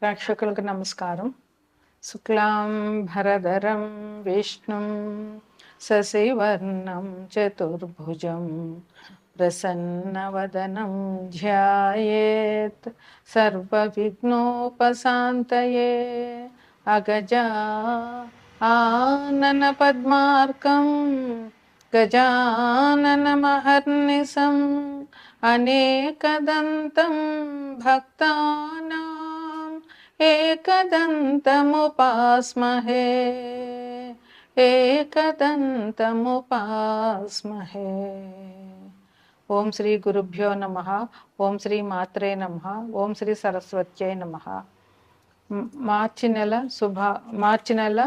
ప్రేక్షకులకు నమస్కారం. శుక్లాం భరధరం విష్ణుం శశివర్ణం చతుర్భుజం ప్రసన్నవదనం ధ్యాయేత్ సర్వవిఘ్నోపశాంతయే. అగజా ఆనన పద్మార్కం గజాననమహర్నిశం అనేకదంతం భక్తానాం ఏకదంతముపాస్మహే ఏకదంతముపాస్మహే. ఓం శ్రీ గురుభ్యో నమః. ఓం శ్రీ మాత్రే నమః. ఓం శ్రీ సరస్వత్యై నమః. మార్చి నెల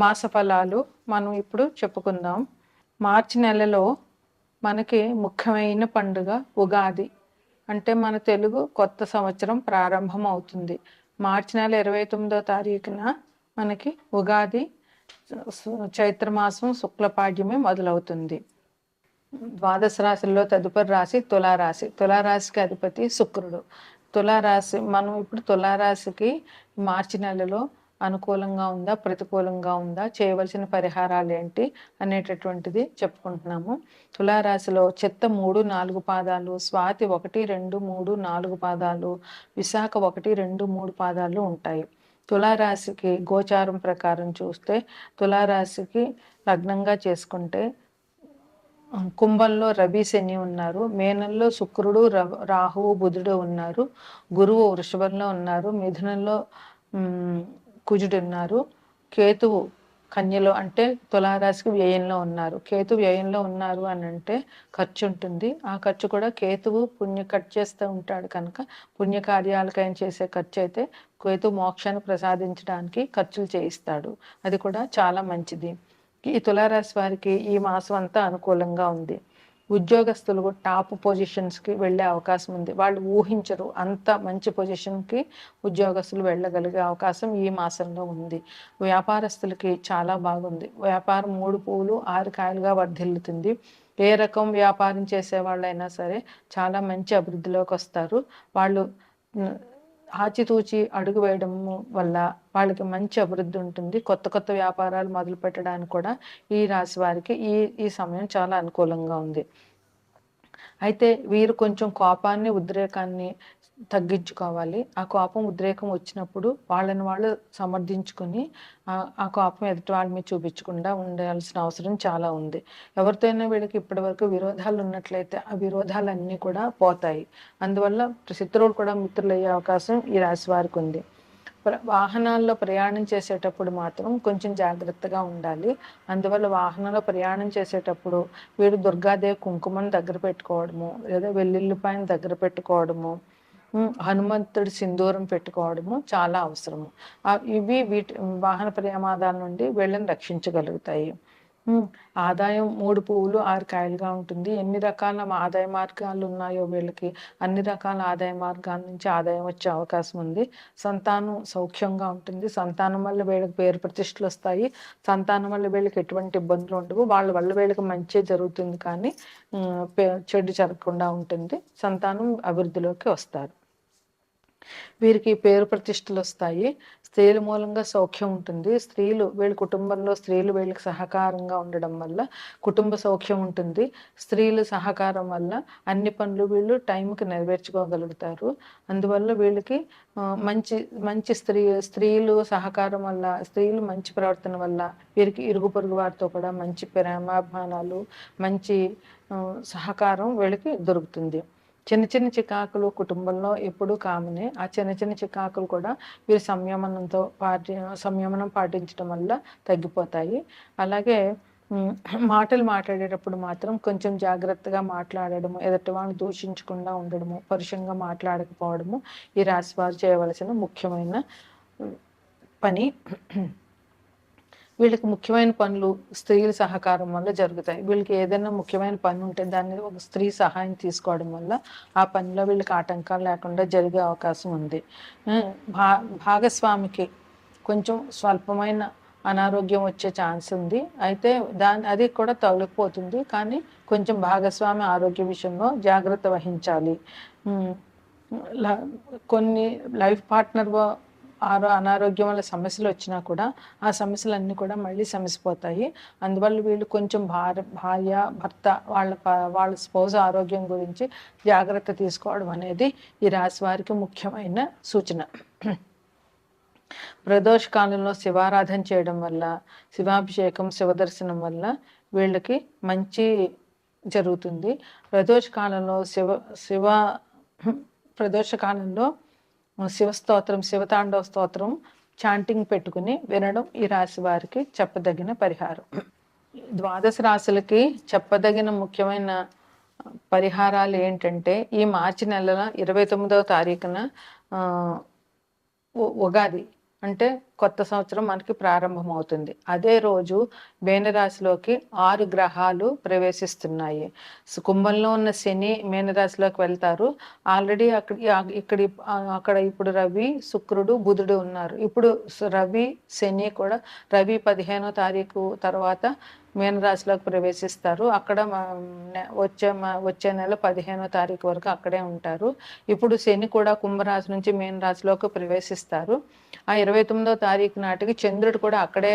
మాస ఫలాలు మనం ఇప్పుడు చెప్పుకుందాం. మార్చి నెలలో మనకి ముఖ్యమైన పండుగ ఉగాది. అంటే మన తెలుగు కొత్త సంవత్సరం ప్రారంభం అవుతుంది. మార్చి నెల 29వ తారీఖున మనకి ఉగాది, చైత్రమాసం శుక్లపాడ్యమే మొదలవుతుంది. ద్వాదశ రాశుల్లో తదుపరి రాశి తులారాశి. తులారాశికి అధిపతి శుక్రుడు. తులారాశి మనం ఇప్పుడు తులారాశికి మార్చి నెలలో అనుకూలంగా ఉందా, ప్రతికూలంగా ఉందా, చేయవలసిన పరిహారాలు ఏంటి అనేటటువంటిది చెప్పుకుంటున్నాము. తులారాశిలో చిత్త 3, 4 పాదాలు, స్వాతి 1, 2, 3, 4 పాదాలు, విశాఖ 1, 2, 3 పాదాలు ఉంటాయి. తులారాశికి గోచారం ప్రకారం చూస్తే తులారాశికి లగ్నంగా చేసుకుంటే కుంభంలో రవి శని ఉన్నారు, మేనంలో శుక్రుడు రాహువు బుధుడు ఉన్నారు, గురువు వృషభంలో ఉన్నారు, మిథునంలో కుజుడు ఉన్నారు, కేతువు కన్యలో అంటే తులారాశికి వ్యయంలో ఉన్నారు. కేతు వ్యయంలో ఉన్నారు అని అంటే ఖర్చు ఉంటుంది. ఆ ఖర్చు కూడా కేతువు ఖర్చు చేస్తూ ఉంటాడు కనుక పుణ్యకార్యాలకైనా చేసే ఖర్చు అయితే కేతు మోక్షాన్ని ప్రసాదించడానికి ఖర్చులు చేయిస్తాడు. అది కూడా చాలా మంచిది. ఈ తులారాశి వారికి ఈ మాసం అంతా అనుకూలంగా ఉంది. ఉద్యోగస్తులు టాప్ పొజిషన్స్కి వెళ్ళే అవకాశం ఉంది. వాళ్ళు ఊహించరు అంత మంచి పొజిషన్కి ఉద్యోగస్తులు వెళ్ళగలిగే అవకాశం ఈ మాసంలో ఉంది. వ్యాపారస్తులకి చాలా బాగుంది. వ్యాపారం 3 పువ్వులు 6 కాయలుగా వర్ధిల్లుతుంది. ఏ రకం వ్యాపారం చేసే వాళ్ళైనా సరే చాలా మంచి అభివృద్ధిలోకి వస్తారు. వాళ్ళు ఆచితూచి అడుగు వేయడం వల్ల వాళ్ళకి మంచి అభివృద్ధి ఉంటుంది. కొత్త కొత్త వ్యాపారాలు మొదలు పెట్టడానికి కూడా ఈ రాశి వారికి ఈ సమయం చాలా అనుకూలంగా ఉంది. అయితే వీరు కొంచెం కోపాన్ని, ఉద్రేకాన్ని తగ్గించుకోవాలి. ఆ కోపం, ఉద్రేకం వచ్చినప్పుడు వాళ్ళని వాళ్ళు సమర్థించుకొని ఆ కోపం ఎదుటి వాళ్ళ మీద చూపించకుండా ఉండాల్సిన అవసరం చాలా ఉంది. ఎవరితోనైనా వీళ్ళకి ఇప్పటి వరకు విరోధాలు ఉన్నట్లయితే ఆ విరోధాలన్నీ కూడా పోతాయి. అందువల్ల శత్రువులు కూడా మిత్రులయ్యే అవకాశం ఈ రాశి వారికి ఉంది. వాహనాల్లో ప్రయాణం చేసేటప్పుడు మాత్రం కొంచెం జాగ్రత్తగా ఉండాలి. అందువల్ల వాహనంలో ప్రయాణం చేసేటప్పుడు వీడు దుర్గాదేవి కుంకుమను దగ్గర పెట్టుకోవడము, లేదా వెల్లుల్లిపాయను దగ్గర పెట్టుకోవడము, హనుమంతుడి సింధూరం పెట్టుకోవడము చాలా అవసరము. వీటి వాహన ప్రమాదాల నుండి వీళ్ళని రక్షించగలుగుతాయి. ఆదాయం 3 పువ్వులు 6 కాయలుగా ఉంటుంది. ఎన్ని రకాల ఆదాయ మార్గాలు ఉన్నాయో వీళ్ళకి అన్ని రకాల ఆదాయ మార్గాల నుంచి ఆదాయం వచ్చే అవకాశం ఉంది. సంతానం సౌఖ్యంగా ఉంటుంది. సంతానం వల్ల వీళ్ళకి పేరు ప్రతిష్టలు వస్తాయి. సంతానం వల్ల వీళ్ళకి ఎటువంటి ఇబ్బందులు ఉండవు. వాళ్ళ వల్ల వీళ్ళకి మంచి జరుగుతుంది, కానీ చెడు జరగకుండా ఉంటుంది. సంతానం అభివృద్ధిలోకి వస్తారు. వీరికి పేరు ప్రతిష్టలు వస్తాయి. స్త్రీల మూలంగా సౌఖ్యం ఉంటుంది. వీళ్ళ కుటుంబంలో స్త్రీలు వీళ్ళకి సహకారంగా ఉండడం వల్ల కుటుంబ సౌఖ్యం ఉంటుంది. స్త్రీల సహకారం వల్ల అన్ని పనులు వీళ్ళు టైంకి నెరవేర్చుకోగలుగుతారు. అందువల్ల వీళ్ళకి మంచి మంచి స్త్రీలు సహకారం వల్ల, స్త్రీలు మంచి ప్రవర్తన వల్ల వీరికి ఇరుగు పొరుగు వారితో కూడా మంచి ప్రేమాభిమానాలు, మంచి సహకారం వీళ్ళకి దొరుకుతుంది. చిన్న చిన్న చికాకులు కుటుంబంలో ఎప్పుడూ కామనే. ఆ చిన్న చిన్న చికాకులు కూడా వీరు సంయమనం పాటించడం వల్ల తగ్గిపోతాయి. అలాగే మాటలు మాట్లాడేటప్పుడు మాత్రం కొంచెం జాగ్రత్తగా మాట్లాడడము, ఎదుటి వాళ్ళని దూషించకుండా ఉండడము, పరుషంగా మాట్లాడకపోవడము ఈ రాశి వారు చేయవలసిన ముఖ్యమైన పని. వీళ్ళకి ముఖ్యమైన పనులు స్త్రీల సహకారం వల్ల జరుగుతాయి. వీళ్ళకి ఏదైనా ముఖ్యమైన పని ఉంటే దాన్ని ఒక స్త్రీ సహాయం తీసుకోవడం వల్ల ఆ పనిలో వీళ్ళకి ఆటంకాలు లేకుండా జరిగే అవకాశం ఉంది. భాగస్వామికి కొంచెం స్వల్పమైన అనారోగ్యం వచ్చే ఛాన్స్ ఉంది. అయితే అది కూడా తొలగిపోతుంది, కానీ కొంచెం భాగస్వామి ఆరోగ్య విషయంలో జాగ్రత్త వహించాలి. ల- కొన్ని లైఫ్ పార్ట్నర్ అనారోగ్యం వల్ల సమస్యలు వచ్చినా కూడా ఆ సమస్యలన్నీ కూడా మళ్ళీ సమసిపోతాయి. అందువల్ల వీళ్ళు కొంచెం భార్య భర్త వాళ్ళ స్పౌజ్ ఆరోగ్యం గురించి జాగ్రత్త తీసుకోవడం అనేది ఈ రాశి వారికి ముఖ్యమైన సూచన. ప్రదోష కాలంలో శివారాధన చేయడం వల్ల, శివాభిషేకం, శివదర్శనం వల్ల వీళ్ళకి మంచి జరుగుతుంది. ప్రదోష కాలంలో శివ ప్రదోష కాలంలో శివస్తోత్రం, శివతాండవ స్తోత్రం చాంటింగ్ పెట్టుకుని వినడం ఈ రాశి వారికి చెప్పదగిన పరిహారం. ద్వాదశ రాశులకి చెప్పదగిన ముఖ్యమైన పరిహారాలు ఏంటంటే, ఈ మార్చి నెల 29వ తారీఖున ఉగాది అంటే కొత్త సంవత్సరం మనకి ప్రారంభమవుతుంది. అదే రోజు మీనరాశిలోకి 6 గ్రహాలు ప్రవేశిస్తున్నాయి. కుంభంలో ఉన్న శని మీనరాశిలోకి వెళ్తారు. ఆల్రెడీ అక్కడ ఇప్పుడు రవి, శుక్రుడు, బుధుడు ఉన్నారు. ఇప్పుడు రవి, శని కూడా రవి 15వ తారీఖు తర్వాత మీనరాశిలోకి ప్రవేశిస్తారు. అక్కడ వచ్చే నెల 15వ తారీఖు వరకు అక్కడే ఉంటారు. ఇప్పుడు శని కూడా కుంభరాశి నుంచి మీనరాశిలోకి ప్రవేశిస్తారు. ఆ 29వ తారీఖు నాటికి చంద్రుడు కూడా అక్కడే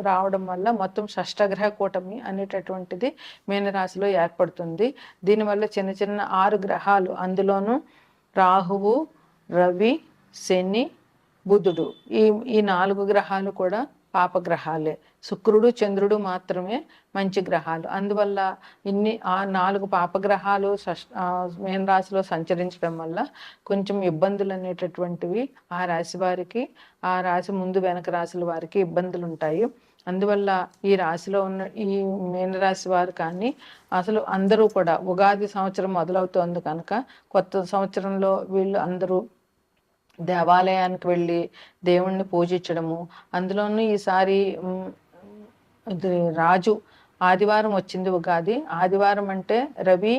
రావడం వల్ల మొత్తం షష్టగ్రహ కూటమి అనేటటువంటిది మీనరాశిలో ఏర్పడుతుంది. దీనివల్ల చిన్న చిన్న 6 గ్రహాలు, అందులోనూ రాహువు, రవి, శని, బుధుడు, ఈ 4 గ్రహాలు కూడా పాపగ్రహాలే. శుక్రుడు, చంద్రుడు మాత్రమే మంచి గ్రహాలు. అందువల్ల ఆ 4 పాపగ్రహాలు మీన రాశిలో సంచరించడం వల్ల కొంచెం ఇబ్బందులు అనేటటువంటివి ఆ రాశి వారికి, ఆ రాశి ముందు వెనక రాశుల వారికి ఇబ్బందులు ఉంటాయి. అందువల్ల ఈ రాశిలో ఉన్న ఈ మీనరాశి వారు కానీ అసలు అందరూ కూడా ఉగాది సంవత్సరం మొదలవుతోంది కనుక కొత్త సంవత్సరంలో వీళ్ళు అందరూ దేవాలయానికి వెళ్ళి దేవుణ్ణి పూజించడము, అందులోనూ ఈసారి రాజు ఆదివారం వచ్చింది ఉగాది. ఆదివారం అంటే రవి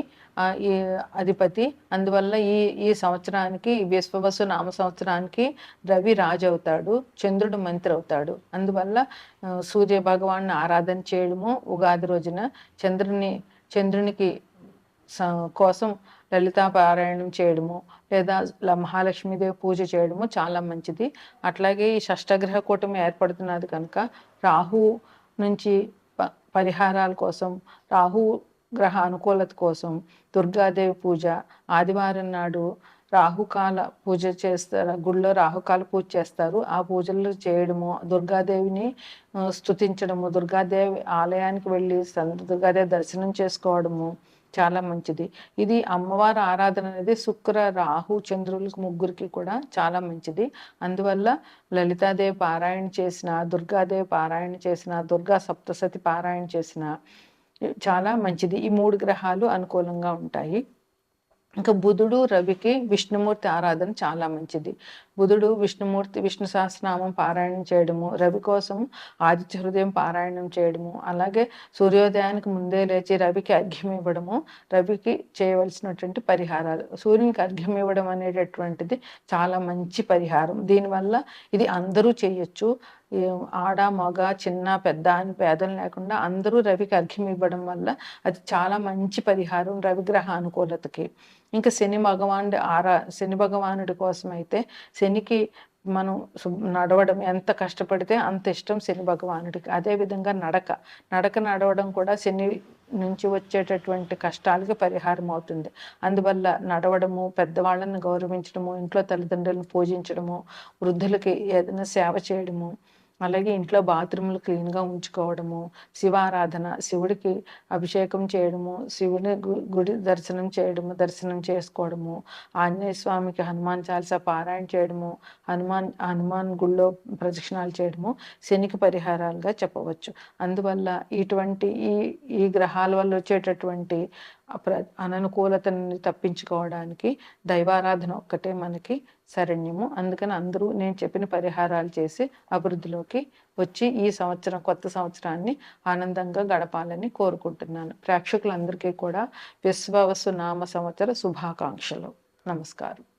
ఈ అధిపతి. అందువల్ల ఈ సంవత్సరానికి, విశ్వవసు నామ సంవత్సరానికి రవి రాజు అవుతాడు, చంద్రుడు మంత్రి అవుతాడు. అందువల్ల సూర్య భగవాన్ని ఆరాధన చేయడము, ఉగాది రోజున చంద్రునికి కోసం లలితా పారాయణం చేయడము, లేదా మహాలక్ష్మీదేవి పూజ చేయడము చాలా మంచిది. అట్లాగే ఈ షష్టగ్రహ కూటమి ఏర్పడుతున్నది కనుక రాహు నుంచి పరిహారాల కోసం, రాహు గ్రహ అనుకూలత కోసం దుర్గాదేవి పూజ, ఆదివారం నాడు రాహుకాల పూజ చేస్తారు. గుళ్ళో రాహుకాల పూజ చేస్తారు. ఆ పూజలు చేయడము, దుర్గాదేవిని స్తుతించడము, దుర్గాదేవి ఆలయానికి వెళ్ళి దుర్గాదేవి దర్శనం చేసుకోవడము చాలా మంచిది. ఇది అమ్మవారి ఆరాధన అనేది శుక్ర, రాహు, చంద్రులకు ముగ్గురికి కూడా చాలా మంచిది. అందువల్ల లలితాదేవి పారాయణ చేసిన, దుర్గాదేవి పారాయణ చేసిన, దుర్గా సప్తసతి పారాయణ చేసిన చాలా మంచిది. ఈ 3 గ్రహాలు అనుకూలంగా ఉంటాయి. ఇంకా బుధుడు, రవికి విష్ణుమూర్తి ఆరాధన చాలా మంచిది. బుధుడు విష్ణు సహస్రనామం పారాయణం చేయడము, రవి కోసం ఆదిత్య హృదయం పారాయణం చేయడము, అలాగే సూర్యోదయానికి ముందే లేచి రవికి అర్ఘ్యం ఇవ్వడము, రవికి చేయవలసినటువంటి పరిహారాలు. సూర్యునికి అర్ఘ్యం ఇవ్వడం అనేటటువంటిది చాలా మంచి పరిహారం. దీనివల్ల ఇది అందరూ చేయొచ్చు. ఆడ, మగ, చిన్న, పెద్ద అని భేదం లేకుండా అందరూ రవికి అర్ఘ్యం ఇవ్వడం వల్ల అది చాలా మంచి పరిహారం రవిగ్రహ అనుకూలతకి. ఇంకా శని భగవానుడి కోసం అయితే శనికి మనం నడవడం ఎంత కష్టపడితే అంత ఇష్టం శని భగవానుడికి. అదేవిధంగా నడవడం కూడా శని నుంచి వచ్చేటటువంటి కష్టాలకి పరిహారం అవుతుంది. అందువల్ల నడవడము, పెద్దవాళ్ళని గౌరవించడము, ఇంట్లో తల్లిదండ్రులను పూజించడము, వృద్ధులకి ఏదైనా సేవ చేయడము, అలాగే ఇంట్లో బాత్రూములు క్లీన్గా ఉంచుకోవడము, శివారాధన, శివుడికి అభిషేకం చేయడము, శివుని గుడి దర్శనం చేసుకోవడము, ఆంజనేయ స్వామికి హనుమాన్ చాలీసా పారాయణ చేయడము, హనుమాన్ గుళ్ళో ప్రదక్షిణాలు చేయడము శనికి పరిహారాలుగా చెప్పవచ్చు. అందువల్ల ఇటువంటి ఈ గ్రహాల వల్ల వచ్చేటటువంటి అననుకూలతని తప్పించుకోవడానికి దైవారాధన ఒక్కటే మనకి శరణ్యము. అందుకని అందరూ నేను చెప్పిన పరిహారాలు చేసి అభివృద్ధిలోకి వచ్చి ఈ సంవత్సరం, కొత్త సంవత్సరాన్ని ఆనందంగా గడపాలని కోరుకుంటున్నాను. ప్రేక్షకులందరికీ కూడా విశ్వవసు నామ సంవత్సర శుభాకాంక్షలు. నమస్కారం.